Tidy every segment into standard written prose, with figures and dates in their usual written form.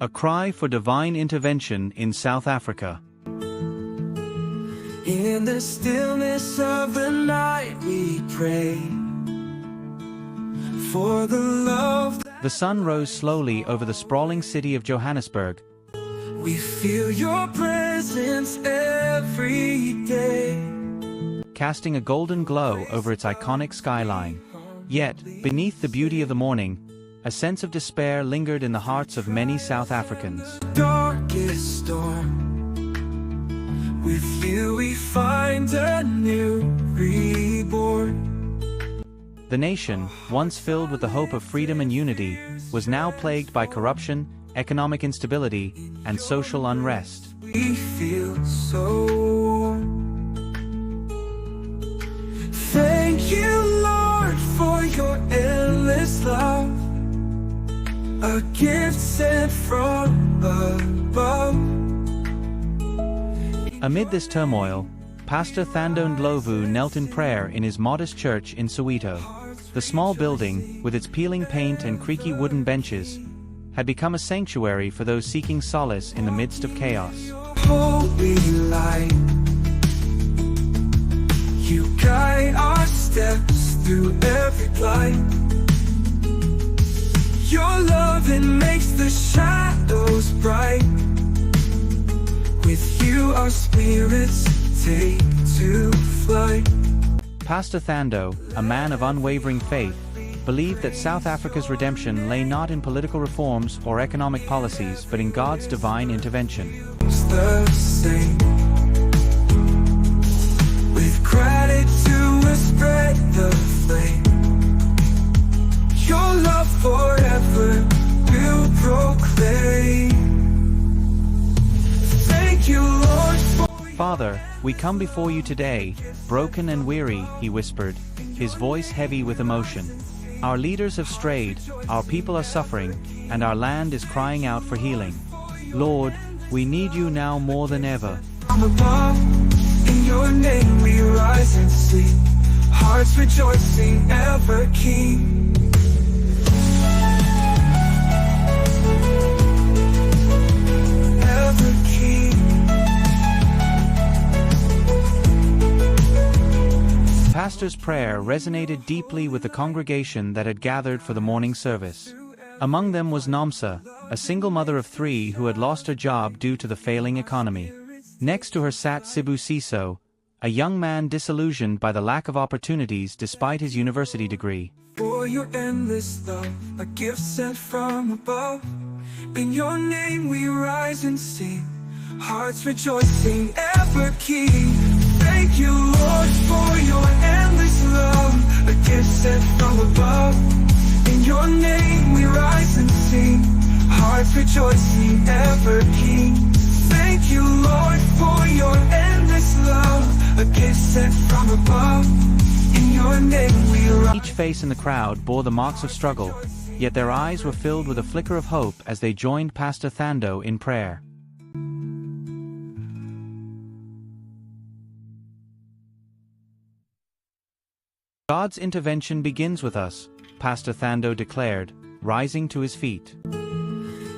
A cry for divine intervention in South Africa. In the stillness of the night we pray for the love. The sun rose slowly over the sprawling city of Johannesburg. We feel your presence every day, casting a golden glow over its iconic skyline. Yet, beneath the beauty of the morning, a sense of despair lingered in the hearts of many South Africans. Darkest storm, with you we find a new reborn. The nation, once filled with the hope of freedom and unity, was now plagued by corruption, economic instability, and social unrest. We feel so warm. Thank you, Lord, for your endless love, a gift sent from above. Amid this turmoil, Pastor Thando Ndlovu knelt in prayer in his modest church in Soweto. The small building, with its peeling paint and creaky wooden benches, had become a sanctuary for those seeking solace in the midst of chaos. Holy light, you guide our steps through every blight. Your loving makes the shadows bright. With you our spirits take to flight. Pastor Thando, a man of unwavering faith, believed that South Africa's redemption lay not in political reforms or economic policies but in God's divine intervention. It's the same. With gratitude we'll spread the flame. Your love forever will proclaim. Thank you, Lord, for Father, we come before you today, broken and weary, he whispered, his voice heavy with emotion. Our leaders have strayed, our people are suffering, and our land is crying out for healing. Lord, we need you now more than ever. from above. In your name we rise and sing, hearts rejoicing, ever King. The pastor's prayer resonated deeply with the congregation that had gathered for the morning service. Among them was Nomsa, a single mother of 3 who had lost her job due to the failing economy. Next to her sat Sibusiso, a young man disillusioned by the lack of opportunities despite his university degree. For your endless love, a gift sent from above. In your name we rise and sing, hearts rejoicing, ever King. Thank you, Lord, for your endless love, a gift sent from above. In your name we rise and sing, hearts rejoicing, ever King. Thank you, Lord, for your endless love, a gift sent from above. In your name we rise. Each face in the crowd bore the marks of struggle, yet their eyes were filled with a flicker of hope as they joined Pastor Thando in prayer. God's intervention begins with us, Pastor Thando declared, rising to his feet.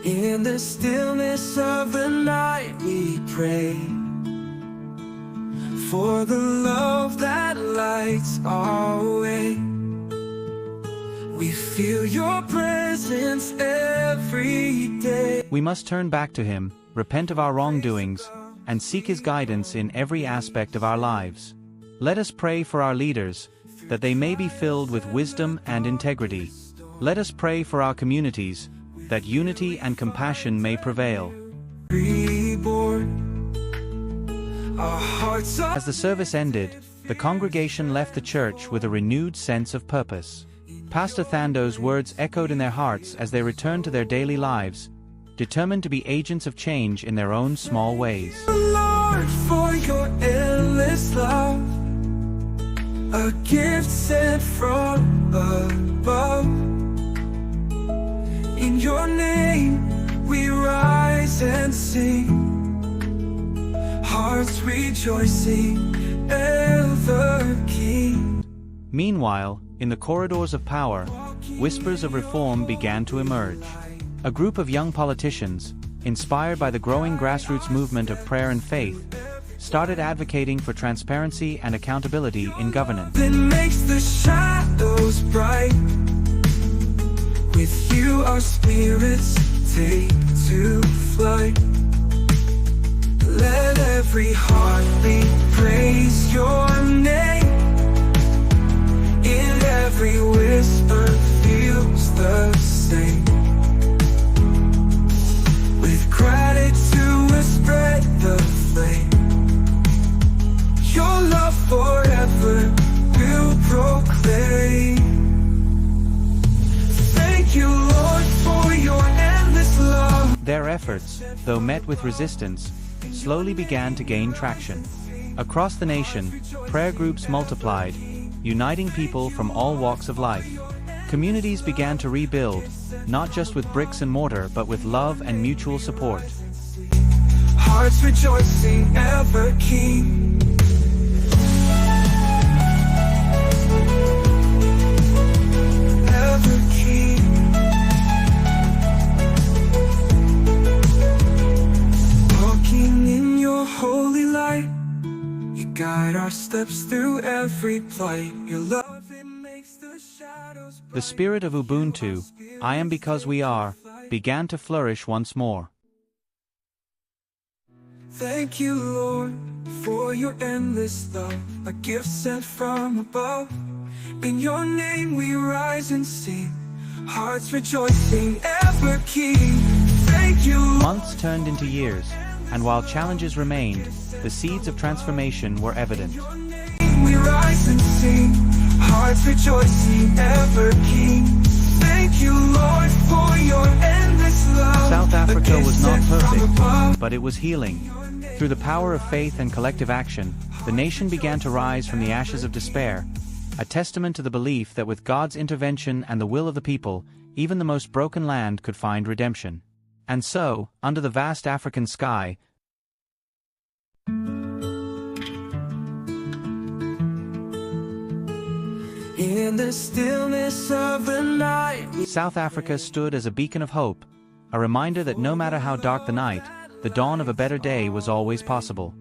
In the stillness of the night we pray for the love that lights our way. We feel your presence every day. We must turn back to him, repent of our wrongdoings, and seek his guidance in every aspect of our lives. Let us pray for our leaders, that they may be filled with wisdom and integrity. Let us pray for our communities, that unity and compassion may prevail. Reborn. Our hearts are. As the service ended, the congregation left the church with a renewed sense of purpose. Pastor Thando's words echoed in their hearts as they returned to their daily lives, determined to be agents of change in their own small ways. Lord, for your endless love, a gift sent from above. In your name we rise and sing, hearts rejoicing, ever King. Meanwhile, in the corridors of power, whispers of reform began to emerge. A group of young politicians, inspired by the growing grassroots movement of prayer and faith, started advocating for transparency and accountability in governance. That makes the shadows bright. With you our spirits take to flight. Let every heartbeat praise your name. In every whisper feels the same. With gratitude we'll spread the flame. Your love forever will proclaim. Thank you, Lord, for your endless love. Their efforts, though met with resistance, slowly began to gain traction. Across the nation, prayer groups multiplied, uniting people from all walks of life. Communities began to rebuild, not just with bricks and mortar but with love and mutual support. Hearts rejoicing, ever keen. Ever keen. Walking in your holy light, you guide our steps through every plight. Your love, it makes the shadows bright. The spirit of Ubuntu, I am because we are, began to flourish once more. Thank you, Lord, for your endless love, a gift sent from above. In your name we rise and sing, hearts rejoicing, ever keen. Thank you. Months turned into years, and while challenges remained, the seeds of transformation were evident. We rise and sing, hearts rejoicing, ever keen. Thank you, Lord, for your endless love. South Africa was not a gift sent from perfect, above. but it was healing. Through the power of faith and collective action, the nation began to rise from the ashes of despair, a testament to the belief that with God's intervention and the will of the people, even the most broken land could find redemption. And so, under the vast African sky, in the stillness of the night, South Africa stood as a beacon of hope, a reminder that no matter how dark the night, the dawn of a better day was always possible.